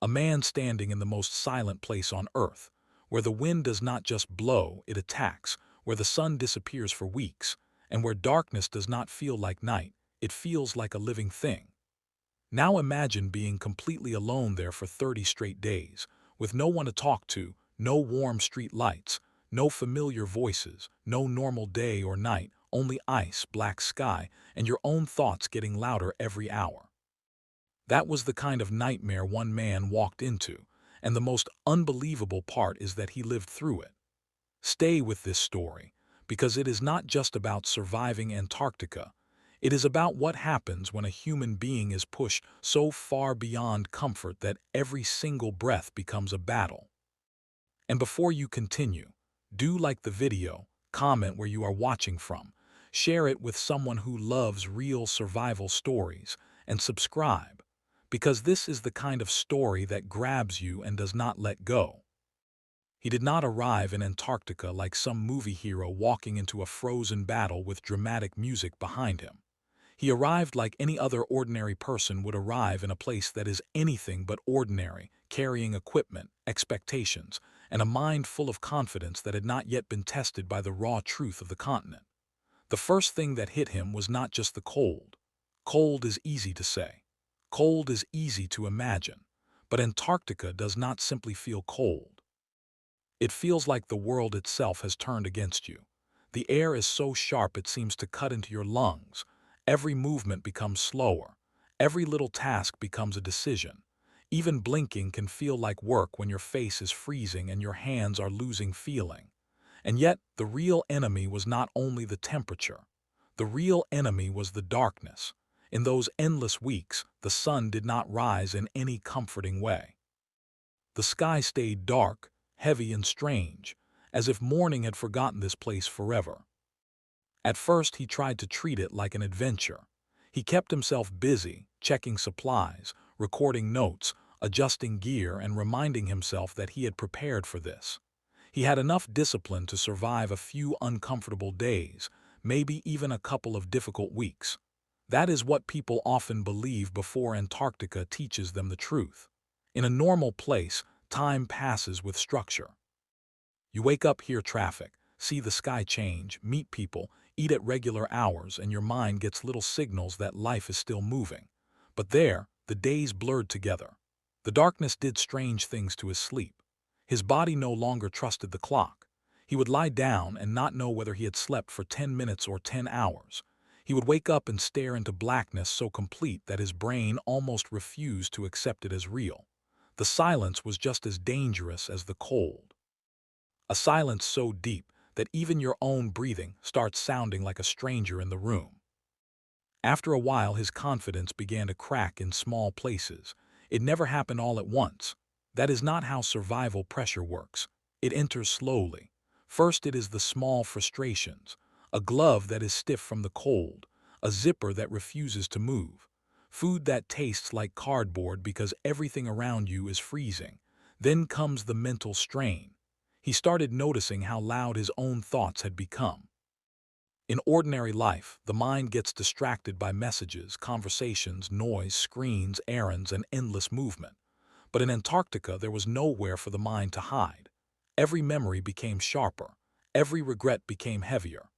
A man standing in the most silent place on earth, where the wind does not just blow, it attacks, where the sun disappears for weeks, and where darkness does not feel like night, it feels like a living thing. Now imagine being completely alone there for 30 straight days, with no one to talk to, no warm street lights, no familiar voices, no normal day or night, only ice, black sky, and your own thoughts getting louder every hour. That was the kind of nightmare one man walked into, and the most unbelievable part is that he lived through it. Stay with this story, because it is not just about surviving Antarctica. It is about what happens when a human being is pushed so far beyond comfort that every single breath becomes a battle. And before you continue, do like the video, comment where you are watching from, share it with someone who loves real survival stories, and subscribe, because this is the kind of story that grabs you and does not let go. He did not arrive in Antarctica like some movie hero walking into a frozen battle with dramatic music behind him. He arrived like any other ordinary person would arrive in a place that is anything but ordinary, carrying equipment, expectations, and a mind full of confidence that had not yet been tested by the raw truth of the continent. The first thing that hit him was not just the cold. Cold is easy to say. Cold is easy to imagine. But Antarctica does not simply feel cold. It feels like the world itself has turned against you. The air is so sharp it seems to cut into your lungs. Every movement becomes slower. Every little task becomes a decision. Even blinking can feel like work when your face is freezing and your hands are losing feeling. And yet, the real enemy was not only the temperature. The real enemy was the darkness. In those endless weeks, the sun did not rise in any comforting way. The sky stayed dark, heavy and strange, as if morning had forgotten this place forever. At first he tried to treat it like an adventure. He kept himself busy, checking supplies, recording notes, adjusting gear, and reminding himself that he had prepared for this. He had enough discipline to survive a few uncomfortable days, maybe even a couple of difficult weeks. That is what people often believe before Antarctica teaches them the truth. In a normal place, time passes with structure. You wake up, hear traffic, see the sky change, meet people, eat at regular hours, and your mind gets little signals that life is still moving. But there, the days blurred together. The darkness did strange things to his sleep. His body no longer trusted the clock. He would lie down and not know whether he had slept for 10 minutes or 10 hours. He would wake up and stare into blackness so complete that his brain almost refused to accept it as real. The silence was just as dangerous as the cold. A silence so deep that even your own breathing starts sounding like a stranger in the room. After a while, his confidence began to crack in small places. It never happened all at once. That is not how survival pressure works. It enters slowly. First, it is the small frustrations. A glove that is stiff from the cold, a zipper that refuses to move, food that tastes like cardboard because everything around you is freezing. Then comes the mental strain. He started noticing how loud his own thoughts had become. In ordinary life, the mind gets distracted by messages, conversations, noise, screens, errands, and endless movement. But in Antarctica, there was nowhere for the mind to hide. Every memory became sharper. Every regret became heavier.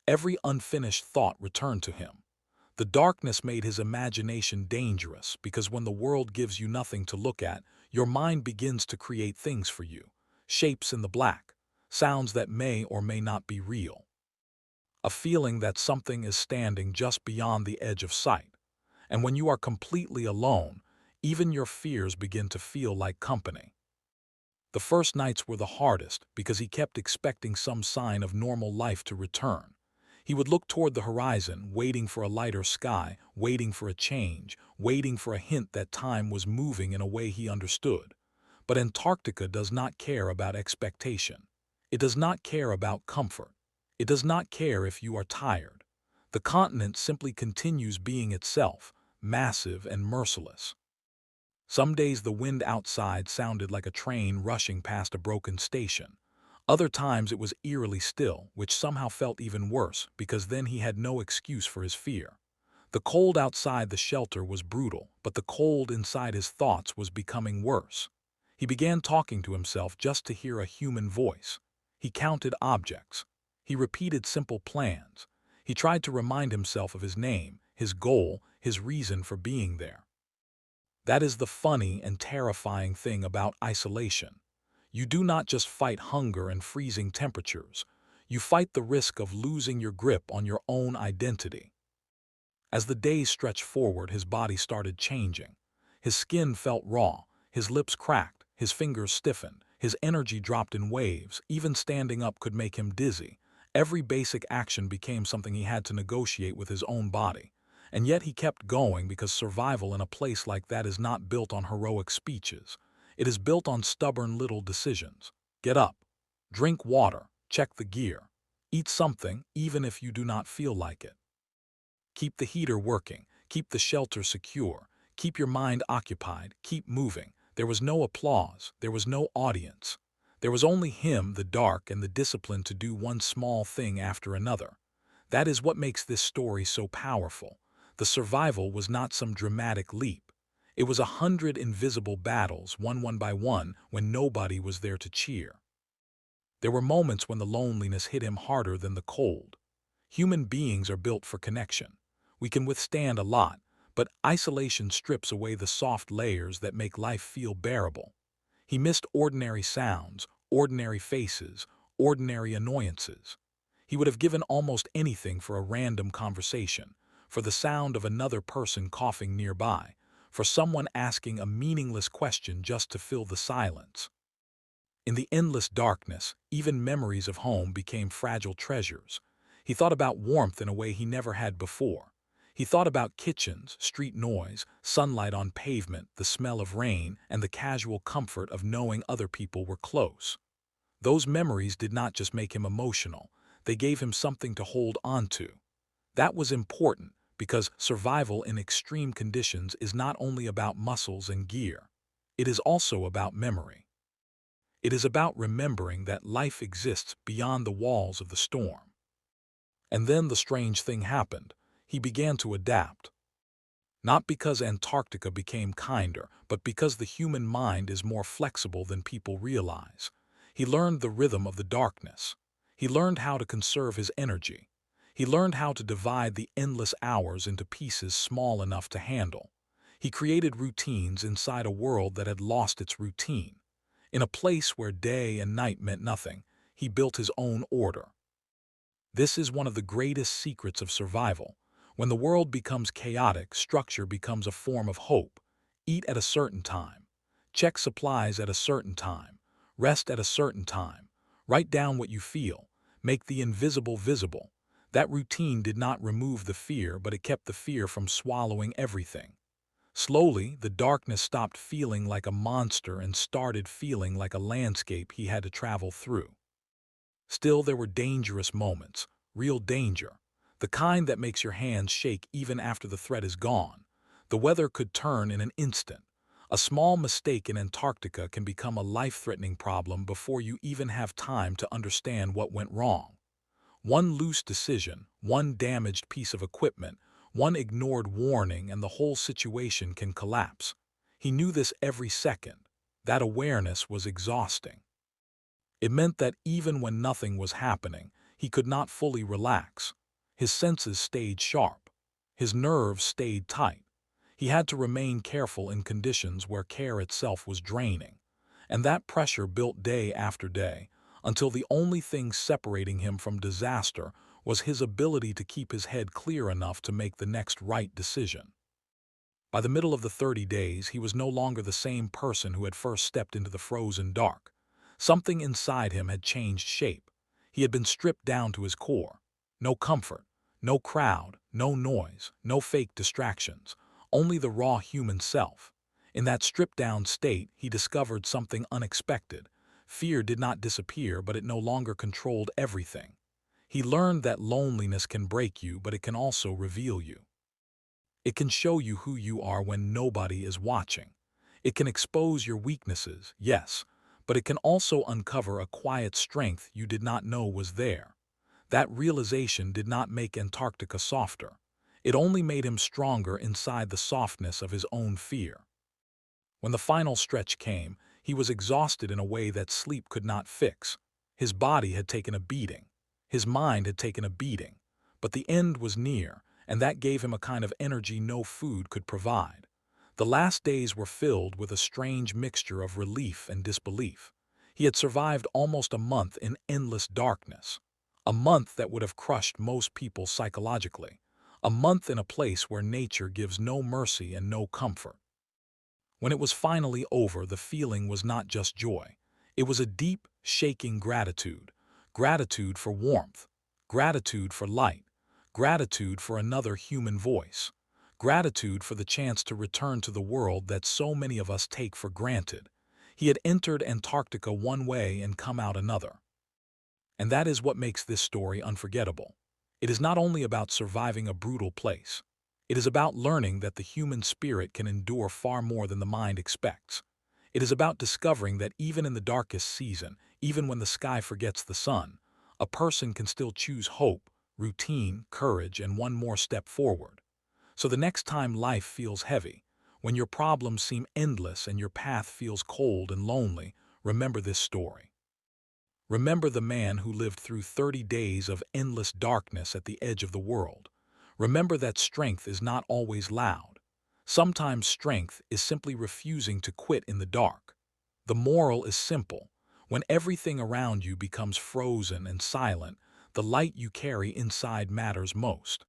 Every unfinished thought returned to him. The darkness made his imagination dangerous because when the world gives you nothing to look at, your mind begins to create things for you. Shapes in the black, sounds that may or may not be real. A feeling that something is standing just beyond the edge of sight. And when you are completely alone, even your fears begin to feel like company. The first nights were the hardest because he kept expecting some sign of normal life to return. He would look toward the horizon, waiting for a lighter sky, waiting for a change, waiting for a hint that time was moving in a way he understood. But Antarctica does not care about expectation. It does not care about comfort. It does not care if you are tired. The continent simply continues being itself, massive and merciless. Some days the wind outside sounded like a train rushing past a broken station. Other times it was eerily still, which somehow felt even worse because then he had no excuse for his fear. The cold outside the shelter was brutal, but the cold inside his thoughts was becoming worse. He began talking to himself just to hear a human voice. He counted objects. He repeated simple plans. He tried to remind himself of his name, his goal, his reason for being there. That is the funny and terrifying thing about isolation. You do not just fight hunger and freezing temperatures. You fight the risk of losing your grip on your own identity. As the days stretched forward, his body started changing. His skin felt raw, his lips cracked, his fingers stiffened, his energy dropped in waves, even standing up could make him dizzy. Every basic action became something he had to negotiate with his own body. And yet he kept going because survival in a place like that is not built on heroic speeches. It is built on stubborn little decisions. Get up, drink water, check the gear, eat something even if you do not feel like it. Keep the heater working, keep the shelter secure, keep your mind occupied, keep moving. There was no applause, there was no audience. There was only him, the dark, and the discipline to do one small thing after another. That is what makes this story so powerful. The survival was not some dramatic leap. It was 100 invisible battles, one by one, when nobody was there to cheer. There were moments when the loneliness hit him harder than the cold. Human beings are built for connection. We can withstand a lot, but isolation strips away the soft layers that make life feel bearable. He missed ordinary sounds, ordinary faces, ordinary annoyances. He would have given almost anything for a random conversation, for the sound of another person coughing nearby, for someone asking a meaningless question just to fill the silence. In the endless darkness, even memories of home became fragile treasures. He thought about warmth in a way he never had before. He thought about kitchens, street noise, sunlight on pavement, the smell of rain, and the casual comfort of knowing other people were close. Those memories did not just make him emotional, they gave him something to hold on to. That was important because survival in extreme conditions is not only about muscles and gear. It is also about memory. It is about remembering that life exists beyond the walls of the storm. And then the strange thing happened. He began to adapt. Not because Antarctica became kinder, but because the human mind is more flexible than people realize. He learned the rhythm of the darkness. He learned how to conserve his energy. He learned how to divide the endless hours into pieces small enough to handle. He created routines inside a world that had lost its routine. In a place where day and night meant nothing, he built his own order. This is one of the greatest secrets of survival. When the world becomes chaotic, structure becomes a form of hope. Eat at a certain time. Check supplies at a certain time. Rest at a certain time. Write down what you feel. Make the invisible visible. That routine did not remove the fear, but it kept the fear from swallowing everything. Slowly, the darkness stopped feeling like a monster and started feeling like a landscape he had to travel through. Still, there were dangerous moments, real danger, the kind that makes your hands shake even after the threat is gone. The weather could turn in an instant. A small mistake in Antarctica can become a life-threatening problem before you even have time to understand what went wrong. One loose decision, one damaged piece of equipment, one ignored warning, and the whole situation can collapse. He knew this every second. That awareness was exhausting. It meant that even when nothing was happening, he could not fully relax. His senses stayed sharp. His nerves stayed tight. He had to remain careful in conditions where care itself was draining. And that pressure built day after day, until the only thing separating him from disaster was his ability to keep his head clear enough to make the next right decision. By the middle of the 30 days, he was no longer the same person who had first stepped into the frozen dark. Something inside him had changed shape. He had been stripped down to his core. No comfort, no crowd, no noise, no fake distractions, only the raw human self. In that stripped-down state, he discovered something unexpected. Fear did not disappear, but it no longer controlled everything. He learned that loneliness can break you, but it can also reveal you. It can show you who you are when nobody is watching. It can expose your weaknesses, yes, but it can also uncover a quiet strength you did not know was there. That realization did not make Antarctica softer. It only made him stronger inside the softness of his own fear. When the final stretch came, he was exhausted in a way that sleep could not fix. His body had taken a beating. His mind had taken a beating. But the end was near, and that gave him a kind of energy no food could provide. The last days were filled with a strange mixture of relief and disbelief. He had survived almost a month in endless darkness. A month that would have crushed most people psychologically. A month in a place where nature gives no mercy and no comfort. When it was finally over, the feeling was not just joy. It was a deep, shaking gratitude. Gratitude for warmth. Gratitude for light. Gratitude for another human voice. Gratitude for the chance to return to the world that so many of us take for granted. He had entered Antarctica one way and come out another. And that is what makes this story unforgettable. It is not only about surviving a brutal place. It is about learning that the human spirit can endure far more than the mind expects. It is about discovering that even in the darkest season, even when the sky forgets the sun, a person can still choose hope, routine, courage, and one more step forward. So the next time life feels heavy, when your problems seem endless and your path feels cold and lonely, remember this story. Remember the man who lived through 30 days of endless darkness at the edge of the world. Remember that strength is not always loud. Sometimes strength is simply refusing to quit in the dark. The moral is simple. When everything around you becomes frozen and silent, the light you carry inside matters most.